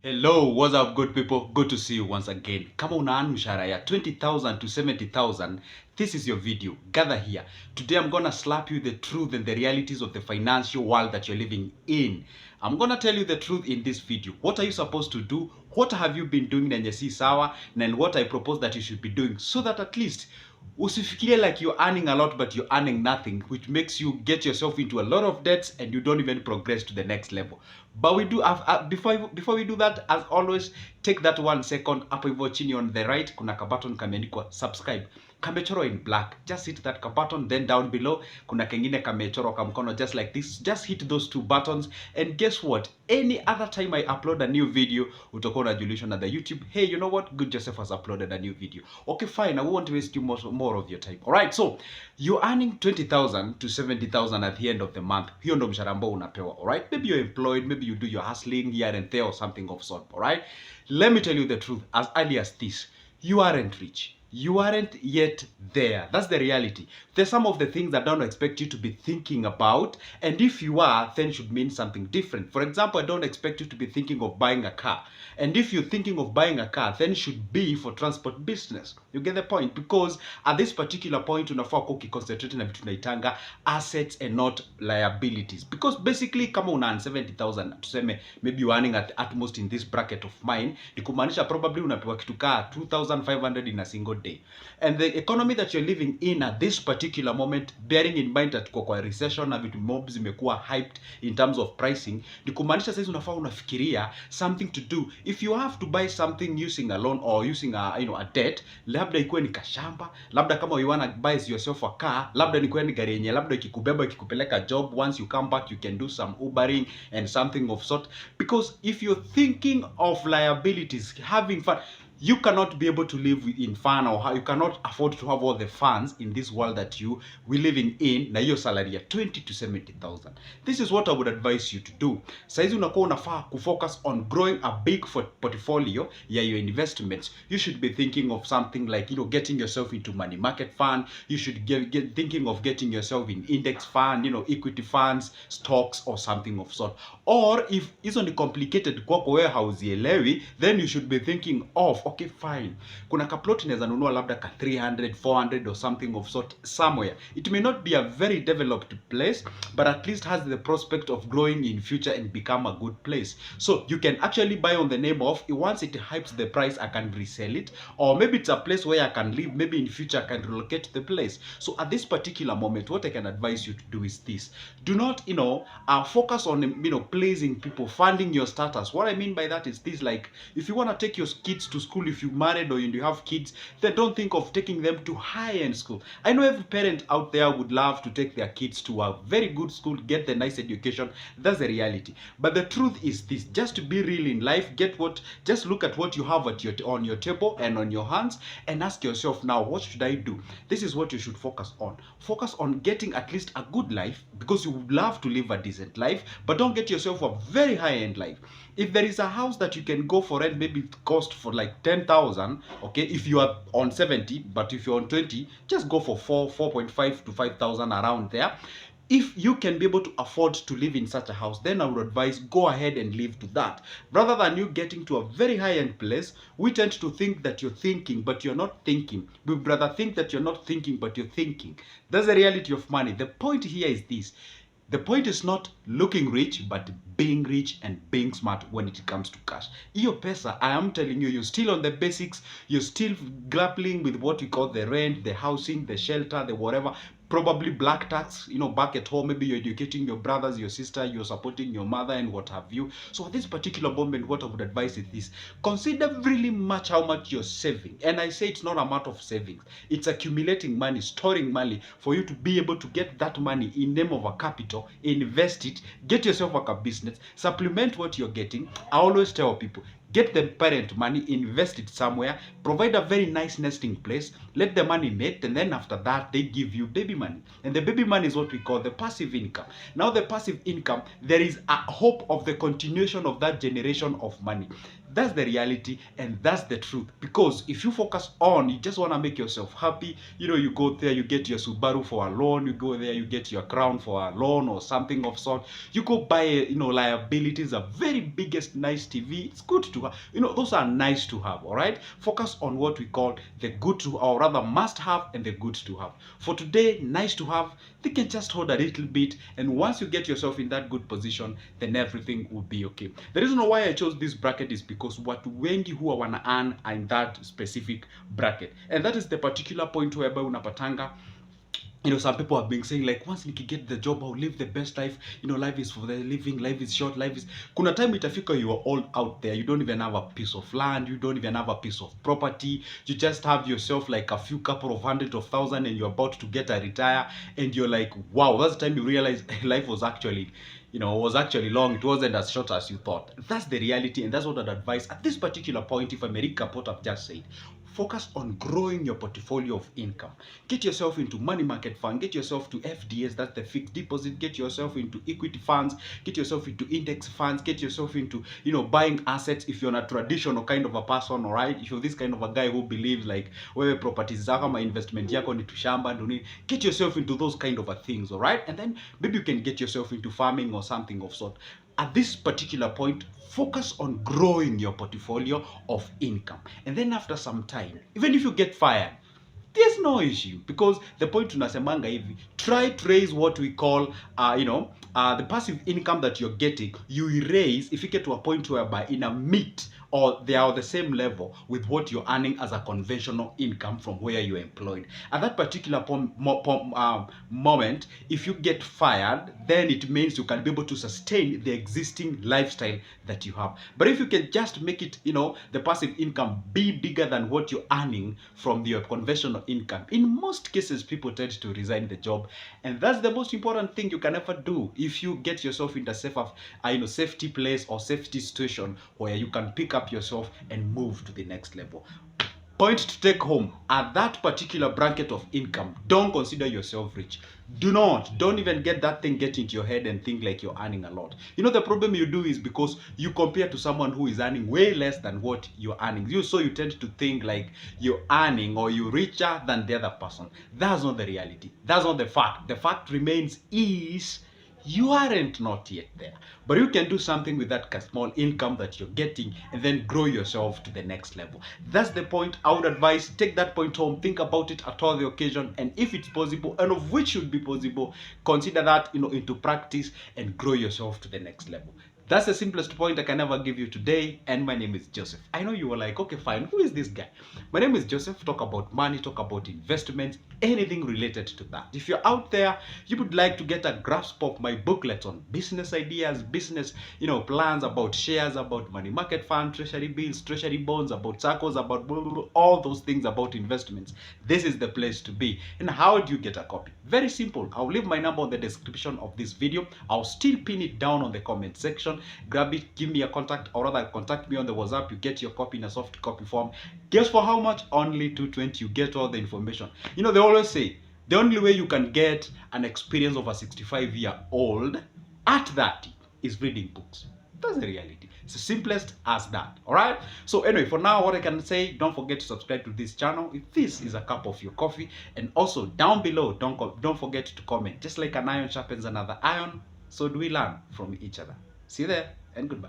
Hello, what's up good people? Good to see you once again. Kama una earn mshahara ya 20,000 to 70,000, this is your video. Gather here. Today I'm gonna slap you the truth and the realities of the financial world that you're living in. I'm gonna tell you the truth in this video. What are you supposed to do? What have you been doing na si sawa? And what I propose that you should be doing so that at least usifikirie like you're earning a lot but you're earning nothing, which makes you get yourself into a lot of debts and you don't even progress to the next level. But we do have, before we do that, as always, take that 1 second. Hapo hivyo chini on the right kuna ka button kameandikwa subscribe, kamechorwa in black. Just hit that button. Then down below kuna kengine kamechorwa ka mkono just like this. Just hit those two buttons and guess what, any other time I upload a new video utakuwa unajulishwa na the YouTube, hey, you know what, Good Joseph has uploaded a new video. Okay, fine, I won't waste you more of your time. All right, so you're earning 20,000 to 70,000 at the end of the month. Hiyo ndo mshahara ambao unapewa. All right, maybe you're employed, maybe you do your hustling here and there or something of sort. All right, let me tell you the truth as early as this: you aren't rich. You aren't yet there. That's the reality. There's some of the things that I don't expect you to be thinking about, and if you are, then it should mean something different. For example, I don't expect you to be thinking of buying a car, and if you're thinking of buying a car, then it should be for transport business. You get the point? Because at this particular point unafaa kuwa ukiconcentrate na vitu tunaitanga assets and not liabilities. Because basically kama una earn 70,000, tuseme maybe you're earning at most in this bracket of mine, ni kumaanisha probably unapewa kitu kaa 2,500 in a single day. And the economy that you're living in at this particular moment, bearing in mind that kwa recession na vitu mob zimekuwa hyped in terms of pricing, ni kumaanisha sasa unafaa unafikiria something to do. If you have to buy something using a loan or using a debt, labda ikuwe ni kashamba, labda kama you wanna buy yourself a car, labda nikuwe ni gari yenye labda ikikubeba ikikupeleka job, once you come back you can do some ubering and something of sort. Because if you're thinking of liabilities, having fun, you cannot be able to live in fun, or you cannot afford to have all the funds in this world that we living in na hiyo salary ya 20 to 70,000. This is what I would advise you to do. Saizi unakuwa unafaa kufocus on growing a big portfolio ya your investments. You should be thinking of something like, getting yourself into money market fund. You should get thinking of getting yourself in index fund, equity funds, stocks or something of sort. Or if hizo ni complicated kwako wewe hauzielewi, then you should be thinking of, okay fine, kuna kaplot inaweza nunua labda ka 300 400 or something of sort somewhere. It may not be a very developed place, but at least has the prospect of growing in future and become a good place. So you can actually buy on the name of, once it hypes the price I can resell it, or maybe it's a place where I can live, maybe in future I can relocate to the place. So at this particular moment, what I can advise you to do is this: do not focus on pleasing people, funding your status. What I mean by that is this: like, if you want to take your kids to school, if you married or you have kids, then don't think of taking them to high-end school. I know every parent out there would love to take their kids to a very good school, get the nice education. That's the reality. But the truth is this: just to be real in life, just look at what you have on your table and on your hands, and ask yourself, now what should I do? This is what you should focus on. Focus on getting at least a good life, because you would love to live a decent life, but don't get yourself a very high-end life. If there is a house that you can go for rent, maybe it cost for like 10,000, okay, if you are on 70, but if you're on 20, just go for 4.5 to 5,000, around there. If you can be able to afford to live in such a house, then I would advise go ahead and live to that, rather than you getting to a very high-end place. We tend to think that you're thinking but you're not thinking. We rather think that you're not thinking but you're thinking. That's the reality of money. The point here is this: the point is not looking rich, but being rich and being smart when it comes to cash. Iyo pesa, I am telling you, you're still on the basics. You're still grappling with what we call the rent, the housing, the shelter, the whatever. Probably black tax, back at home. Maybe you're educating your brothers, your sister, you're supporting your mother and what have you. So at this particular moment, what I would advise is this: consider really much how much you're saving. And I say it's not a matter of savings. It's accumulating money, storing money for you to be able to get that money in name of a capital, invest it, get yourself like a business, supplement what you're getting. I always tell people, Get the parent money, invest it somewhere, provide a very nice nesting place, let the money mate, and then after that they give you baby money. And the baby money is what we call the passive income. Now the passive income, there is a hope of the continuation of that generation of money. That's the reality and that's the truth. Because if you focus on, you just want to make yourself happy, you go there, you get your Subaru for a loan, you go there, you get your Crown for a loan or something of sort, you go buy, liabilities, a very biggest nice TV. It's good to have, those are nice to have, all right? Focus on what we call the good to, or rather must have, and the good to have. For today, nice to have, they can just hold a little bit, and once you get yourself in that good position, then everything will be okay. The reason why I chose this bracket is because watu wengi huwa wana earn are in that specific bracket, and that is the particular point whereby unapatanga, some people have been saying like, once Nikki get the job, I'll live the best life. Life is for the living, life is short, life is... Kuna time itafika you are all out there. You don't even have a piece of land. You don't even have a piece of property. You just have yourself like a few couple of hundred of thousand and you're about to get a retire. And you're like, wow, that's the time you realize life was actually, long. It wasn't as short as you thought. That's the reality, and that's what I'd advise at this particular point. If I may recap what I've just said, focus on growing your portfolio of income. Get yourself into money market fund, get yourself to FDS, that's the fixed deposit, get yourself into equity funds, get yourself into index funds, get yourself into, buying assets if you're not a traditional kind of a person, all right? If you're this kind of a guy who believes like, wewe properties zako ma investment yako ni tushamba, get yourself into those kind of a things, all right? And then maybe you can get yourself into farming or something of sort. At this particular point, focus on growing your portfolio of income. And then after some time, even if you get fired, there's no issue, because the point tunasemanga hivi, try to raise what we call the passive income that you're getting, you raise if you get to a point whereby in a meet or they are the same level with what you're earning as a conventional income from where you're employed. At that particular moment, if you get fired, then it means you can be able to sustain the existing lifestyle that you have. But if you can just make it, the passive income be bigger than what you're earning from your conventional income, in most cases, people tend to resign the job. And that's the most important thing you can ever do if you get yourself in the safer, safety place or safety situation where you can pick up yourself and move to the next level. Point to take home, at that particular bracket of income, don't consider yourself rich. Don't even get that thing get into your head and think like you're earning a lot. The problem you do is because you compare to someone who is earning way less than what you're earning. So you tend to think like you're earning or you're richer than the other person. That's not the reality. That's not the fact. The fact remains is you aren't not yet there, but you can do something with that small income that you're getting and then grow yourself to the next level. That's the point. I would advise, take that point home, think about it at all the occasion, and if it's possible, and of which should be possible, consider that into practice and grow yourself to the next level. That's the simplest point I can ever give you today, and my name is Joseph. I know you were like, okay, fine, who is this guy? My name is Joseph. Talk about money, talk about investments, anything related to that. If you're out there, you would like to get a grasp of my booklet on business ideas, business, plans, about shares, about money market fund, treasury bills, treasury bonds, about circles, about blah, blah, blah, all those things about investments, this is the place to be. And how do you get a copy? Very simple. I'll leave my number on the description of this video. I'll still pin it down on the comment section. Grab it, give me a contact, or rather contact me on the WhatsApp. You get your copy in a soft copy form. Guess for how much? Only $220. You get all the information. They always say the only way you can get an experience of a 65-year-old at 30 is reading books. That's the reality. It's the simplest as that. All right. So anyway, for now, what I can say, don't forget to subscribe to this channel if this is a cup of your coffee, and also down below, don't forget to comment. Just like an iron sharpens another iron, so do we learn from each other. See you there, and goodbye.